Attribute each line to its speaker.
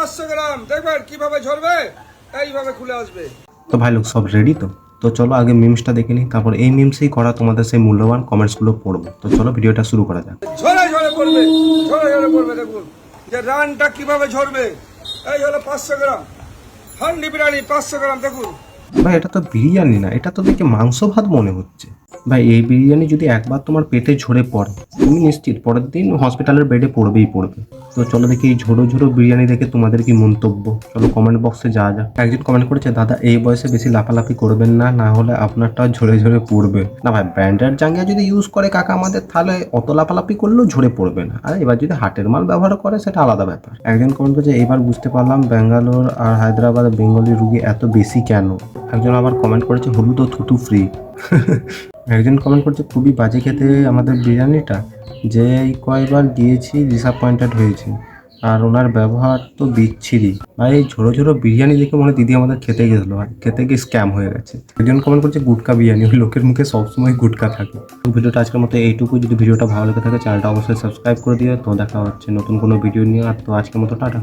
Speaker 1: 500 গ্রাম দেখবেন কিভাবে ঝরবে, এইভাবে খুলে আসবে।
Speaker 2: তো ভাই লোক সব রেডি তো তো চলো আগে মিমসটা দেখে নিই, তারপর এই মিমসেই করা তোমাদের সেই মূল্যবান কমেন্টসগুলো পড়বো। তো চলো ভিডিওটা শুরু করা যাক।
Speaker 1: ঝরে ঝরে পড়বে, ঝরে ঝরে পড়বে। দেখুন যে রানটা কিভাবে ঝরবে। এই হলো 500 গ্রাম হান্ডি বিরিয়ানি, 500 গ্রাম। দেখুন
Speaker 2: ভাই এটা তো বিরিয়ানি না, এটা তো দেখে মাংস ভাত মনে হচ্ছে। ভাই এই বিরিয়ানি যদি একবার তোমার পেটে ঝরে পড়ে, তুমি নিশ্চিত পরের দিন হসপিটালের বেডে পড়বেই পড়বে। তো চলো দেখি এই ঝোড়ো ঝোড়ো বিরিয়ানি দেখে তোমাদের কি মন্তব্য, চলো কমেন্ট বক্সে যাওয়া যাক। একজন কমেন্ট করেছে, দাদা এই বয়সে বেশি লাফালাফি করবেন না, না হলে আপনারটা ঝরে ঝরে পড়বে। না ভাই, ব্র্যান্ডেড জাঙ্গিয়া যদি ইউজ করে কাকা আমাদের, তাহলে অত লাফালাফি করলেও ঝরে পড়বে না। আর এবার যদি হাটের মাল ব্যবহার করে সেটা আলাদা ব্যাপার। একজন কমেন্ট করেছে, এবার বুঝতে পারলাম ব্যাঙ্গালোর আর হায়দ্রাবাদ বেঙ্গলি রুগী এত বেশি কেন। একজন আবার কমেন্ট করেছে, হলুদ ও থুতু ফ্রি। একজন কমেন্ট করছে, খুবই বাজে খেতে আমাদের বিরিয়ানিটা, যে এই কয়বার গিয়েছি ডিসঅ্যাপয়েন্টেড হয়েছি, আর ওনার ব্যবহার তো বিচ্ছিরি। ভাই এই ঝোড়ো ঝোড়ো বিরিয়ানি দেখে মনে হয় দিদি আমাদের খেতে গেছিলো, ভাই খেতে গিয়ে স্ক্যাম হয়ে গেছে। একজন কমেন্ট করছে, গুটকা বিরিয়ানি, ওই লোকের মুখে সবসময় গুটকা থাকে। তো ভিডিওটা আজকের মতো এইটুকু। যদি ভিডিওটা ভালো লেগে থাকে চ্যানেলটা অবশ্যই সাবস্ক্রাইব করে দিও। তো দেখা হচ্ছে নতুন কোনো ভিডিও নিয়ে। আর তো আজকের মতো টাটা।